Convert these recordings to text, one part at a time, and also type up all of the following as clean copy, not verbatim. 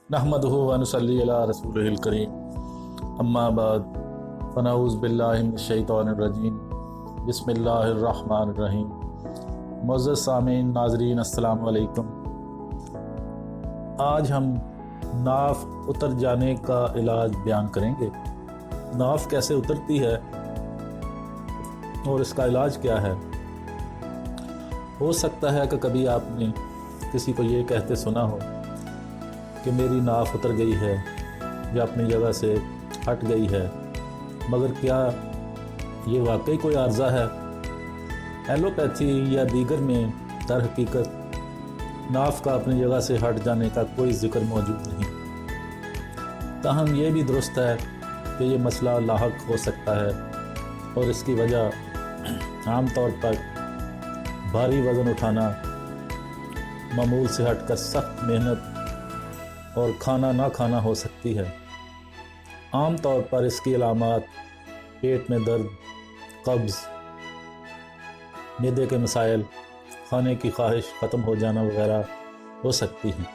नहमदुहु व नुसल्ली अला रसूलिहिल करीम, अम्मा बाद, फनऊज़ बिल्लाहि मिनश शैतानिर रजीम, बिस्मिल्लाहिर रहमानिर रहीम। मुअज़्ज़ज़ सामीन नाज़रीन, अस्सलाम वालेकुम। आज हम नाफ उतर जाने का इलाज बयान करेंगे। नाफ कैसे उतरती है और इसका इलाज क्या है। हो सकता है कि कभी आपने किसी को ये कहते सुना हो कि मेरी नाफ उतर गई है या अपनी जगह से हट गई है, मगर क्या ये वाकई कोई आर्ज़ा है। एलोपैथी या दीगर में दर हकीकत नाफ का अपनी जगह से हट जाने का कोई ज़िक्र मौजूद नहीं। ताहम ये भी दुरुस्त है कि ये मसला लाहक हो सकता है और इसकी वजह आम तौर पर भारी वज़न उठाना, मामूल से हटकर सख्त मेहनत और खाना ना खाना हो सकती है। आम तौर पर इसकी अलामात पेट में दर्द, कब्ज़, मैदे के मसाइल, खाने की ख्वाहिश ख़त्म हो जाना वगैरह हो सकती हैं।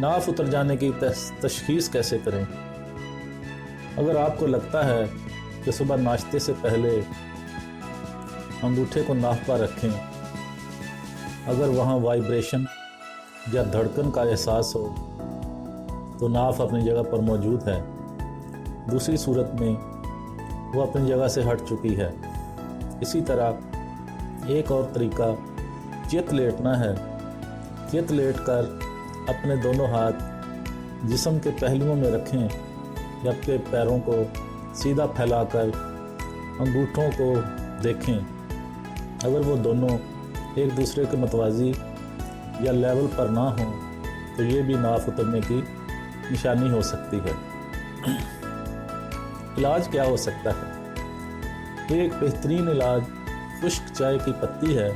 नाफ उतर जाने की तशख़ीस कैसे करें। अगर आपको लगता है कि सुबह नाश्ते से पहले अंगूठे को नाफ पर रखें, अगर वहाँ वाइब्रेशन या धड़कन का एहसास हो तो नाफ अपनी जगह पर मौजूद है। दूसरी सूरत में वो अपनी जगह से हट चुकी है। इसी तरह एक और तरीका चित लेटना है। चित लेट कर अपने दोनों हाथ जिस्म के पहलुओं में रखें, जबकि पैरों को सीधा फैलाकर अंगूठों को देखें। अगर वो दोनों एक दूसरे के मतवाज़ी या लेवल पर ना हो तो ये भी नाफ उतरने की निशानी हो सकती है। इलाज क्या हो सकता है। एक बेहतरीन इलाज खुश्क चाय की पत्ती है।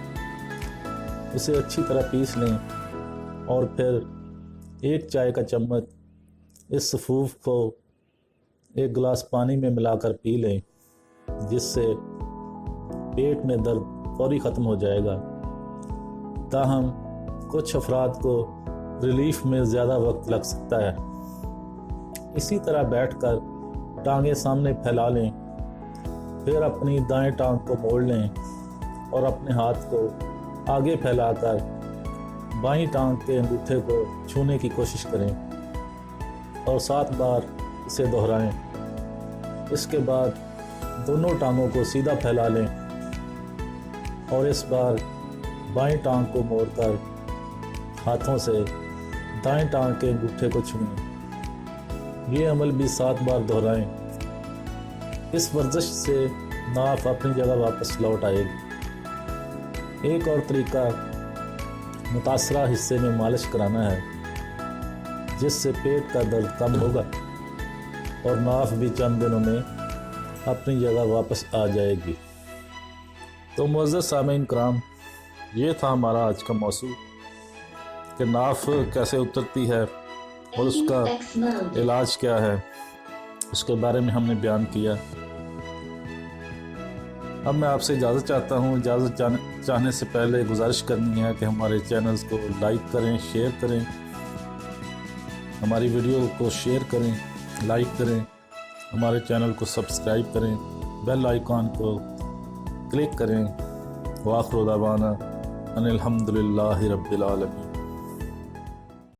उसे अच्छी तरह पीस लें और फिर एक चाय का चम्मच इस सफ़ूफ को एक गिलास पानी में मिलाकर पी लें, जिससे पेट में दर्द फौरी ख़त्म हो जाएगा। ताहम कुछ अफराद को रिलीफ में ज़्यादा वक्त लग सकता है। इसी तरह बैठकर टांगें सामने फैला लें, फिर अपनी दाएं टांग को मोड़ लें और अपने हाथ को आगे फैलाकर बाईं टांग के अंगूठे को छूने की कोशिश करें और 7 बार इसे दोहराएं। इसके बाद दोनों टांगों को सीधा फैला लें और इस बार बाईं टांग को मोड़कर हाथों से दाएं टांग के अंगूठे को छुएं। ये अमल भी 7 बार दोहराएं। इस वर्जिश से नाफ अपनी जगह वापस लौट आएगी। एक और तरीका मुतासरा हिस्से में मालिश कराना है, जिससे पेट का दर्द कम होगा और नाफ भी चंद दिनों में अपनी जगह वापस आ जाएगी। तो मुअज़्ज़ज़ सामीन कराम, ये था हमारा आज का मौज़ू कि नाफ कैसे उतरती है और उसका इलाज क्या है, उसके बारे में हमने बयान किया। अब मैं आपसे इजाज़त चाहता हूँ। इजाज़त चाहने से पहले गुजारिश करनी है कि हमारे चैनल्स को लाइक करें, शेयर करें, हमारी वीडियो को शेयर करें, लाइक करें, हमारे चैनल को सब्सक्राइब करें, बेल आइकॉन को क्लिक करें। व आखिर दावाना अनिल हम्दुलिल्लाहि रब्बिल आलमीन।